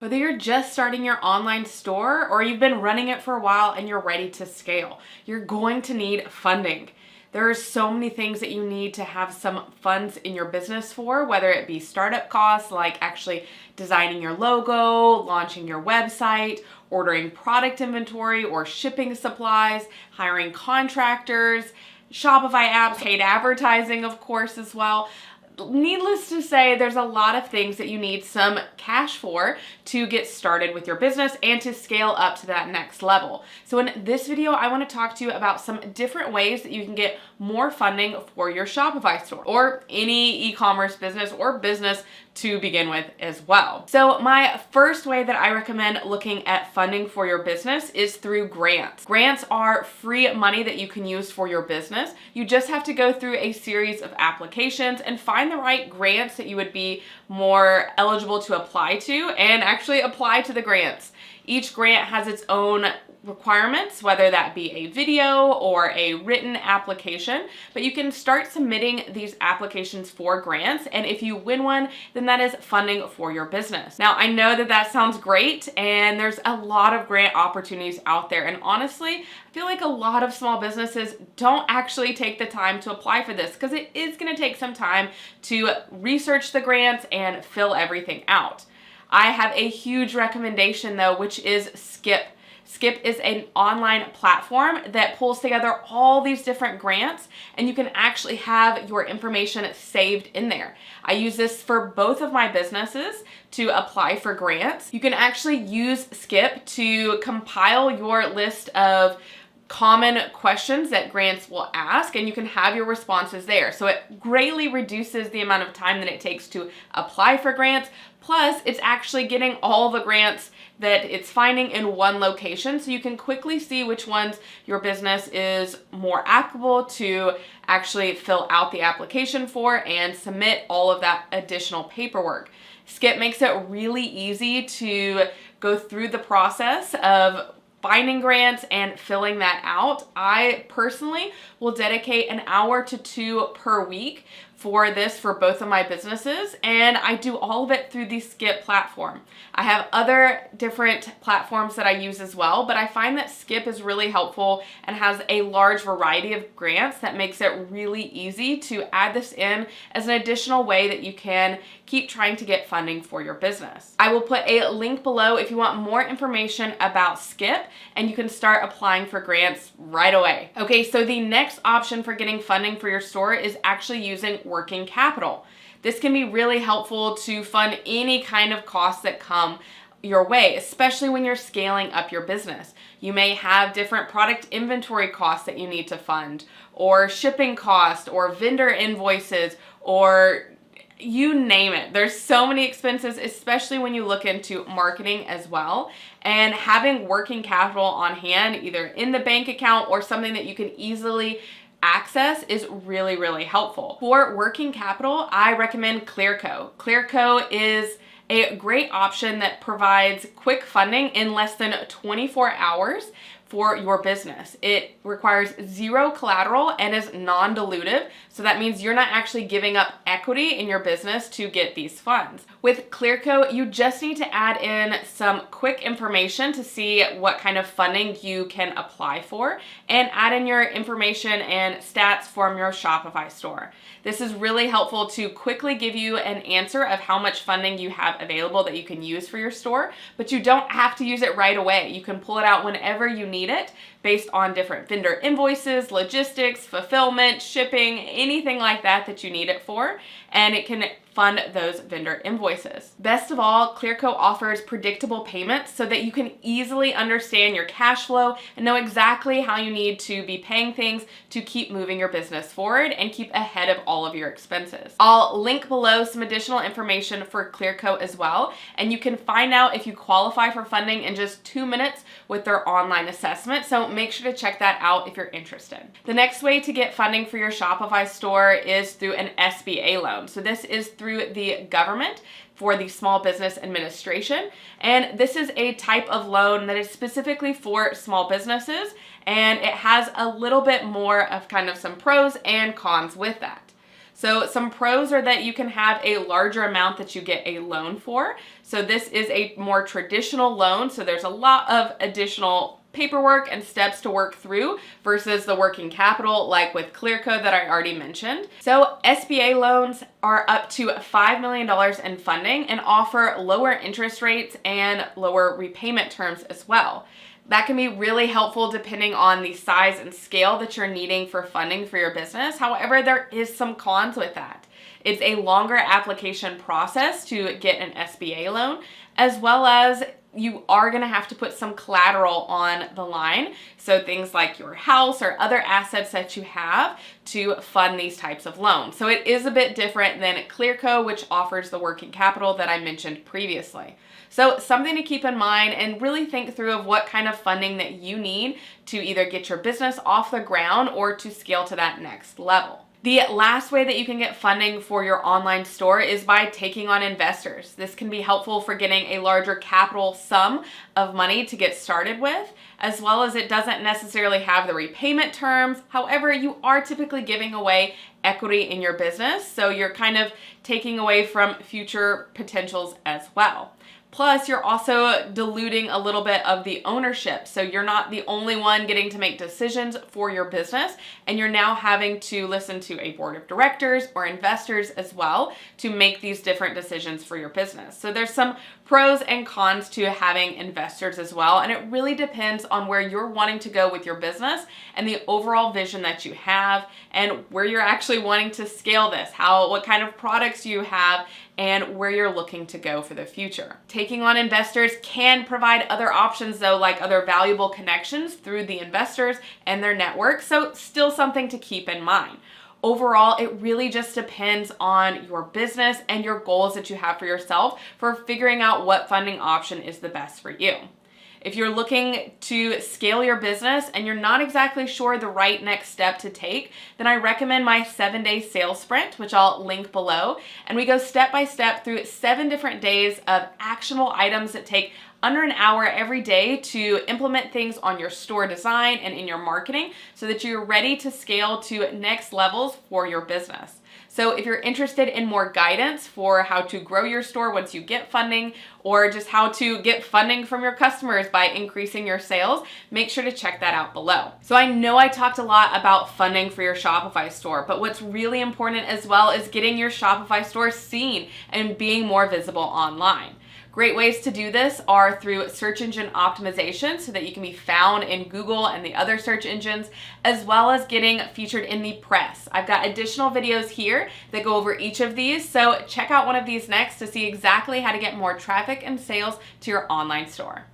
Whether you're just starting your online store or you've been running it for a while and you're ready to scale, you're going to need funding. There are so many things that you need to have some funds in your business for, whether it be startup costs like actually designing your logo, launching your website, ordering product inventory or shipping supplies, hiring contractors, Shopify apps, paid advertising, of course, as well. Needless to say, there's a lot of things that you need some cash for to get started with your business and to scale up to that next level. So in this video, I want to talk to you about some different ways that you can get more funding for your Shopify store or any e-commerce business or business to begin with as well. So my first way that I recommend looking at funding for your business is through grants. Grants are free money that you can use for your business. You just have to go through a series of applications and find the right grants that you would be more eligible to apply to and actually apply to the grants. Each grant has its own requirements, whether that be a video or a written application, but you can start submitting these applications for grants, and if you win one, then that is funding for your business. Now, I know that that sounds great, and there's a lot of grant opportunities out there, and honestly, I feel like a lot of small businesses don't actually take the time to apply for this because it is going to take some time to research the grants and fill everything out. I have a huge recommendation though, which is Skip. Skip is an online platform that pulls together all these different grants, and you can actually have your information saved in there. I use this for both of my businesses to apply for grants. You can actually use Skip to compile your list of common questions that grants will ask, and you can have your responses there. So it greatly reduces the amount of time that it takes to apply for grants. Plus, it's actually getting all the grants that it's finding in one location, so you can quickly see which ones your business is more applicable to actually fill out the application for and submit all of that additional paperwork. Skip makes it really easy to go through the process of finding grants and filling that out. I personally will dedicate an hour to 2 per week for this for both of my businesses, and I do all of it through the Skip platform. I have other different platforms that I use as well, but I find that Skip is really helpful and has a large variety of grants that makes it really easy to add this in as an additional way that you can keep trying to get funding for your business. I will put a link below if you want more information about Skip, and you can start applying for grants right away. Okay, so the next option for getting funding for your store is actually using working capital. This can be really helpful to fund any kind of costs that come your way, especially when you're scaling up your business. You may have different product inventory costs that you need to fund, or shipping costs, or vendor invoices, or you name it. There's so many expenses, especially when you look into marketing as well. And having working capital on hand, either in the bank account or something that you can easily access, is really, really helpful. For working capital, I recommend Clearco. Clearco is a great option that provides quick funding in less than 24 hours for your business. It requires zero collateral and is non-dilutive, so that means you're not actually giving up equity in your business to get these funds. With Clearco, you just need to add in some quick information to see what kind of funding you can apply for, and add in your information and stats from your Shopify store. This is really helpful to quickly give you an answer of how much funding you have available that you can use for your store, but you don't have to use it right away. You can pull it out whenever you need it based on different vendor invoices, logistics, fulfillment, shipping, anything like that that you need it for, and it can fund those vendor invoices. Best of all, Clearco offers predictable payments so that you can easily understand your cash flow and know exactly how you need to be paying things to keep moving your business forward and keep ahead of all of your expenses. I'll link below some additional information for Clearco as well, and you can find out if you qualify for funding in just 2 minutes with their online assessment, so make sure to check that out if you're interested. The next way to get funding for your Shopify store is through an SBA loan. So this is through the government for the Small Business Administration, and this is a type of loan that is specifically for small businesses, and it has a little bit more of kind of some pros and cons with that. So some pros are that you can have a larger amount that you get a loan for. So this is a more traditional loan, so there's a lot of additional paperwork and steps to work through versus the working capital like with Clearco that I already mentioned. So SBA loans are up to $5 million in funding and offer lower interest rates and lower repayment terms as well. That can be really helpful depending on the size and scale that you're needing for funding for your business. However, there is some cons with that. It's a longer application process to get an SBA loan, as well as you are going to have to put some collateral on the line. So things like your house or other assets that you have to fund these types of loans. So it is a bit different than Clearco, which offers the working capital that I mentioned previously. So something to keep in mind and really think through of what kind of funding that you need to either get your business off the ground or to scale to that next level. The last way that you can get funding for your online store is by taking on investors. This can be helpful for getting a larger capital sum of money to get started with, as well as it doesn't necessarily have the repayment terms. However, you are typically giving away equity in your business, so you're kind of taking away from future potentials as well. Plus, you're also diluting a little bit of the ownership. So you're not the only one getting to make decisions for your business, and you're now having to listen to a board of directors or investors as well to make these different decisions for your business. So there's some pros and cons to having investors as well, and it really depends on where you're wanting to go with your business and the overall vision that you have and where you're actually wanting to scale this, what kind of products you have, and where you're looking to go for the future. Taking on investors can provide other options though, like other valuable connections through the investors and their network, so still something to keep in mind. Overall, it really just depends on your business and your goals that you have for yourself for figuring out what funding option is the best for you. If you're looking to scale your business and you're not exactly sure the right next step to take, then I recommend my 7-day sales sprint, which I'll link below. And we go step by step through 7 different days of actionable items that take under an hour every day to implement things on your store design and in your marketing so that you're ready to scale to next levels for your business. So if you're interested in more guidance for how to grow your store once you get funding, or just how to get funding from your customers by increasing your sales, make sure to check that out below. So I know I talked a lot about funding for your Shopify store, but what's really important as well is getting your Shopify store seen and being more visible online. Great ways to do this are through search engine optimization so that you can be found in Google and the other search engines, as well as getting featured in the press. I've got additional videos here that go over each of these, so check out one of these next to see exactly how to get more traffic and sales to your online store.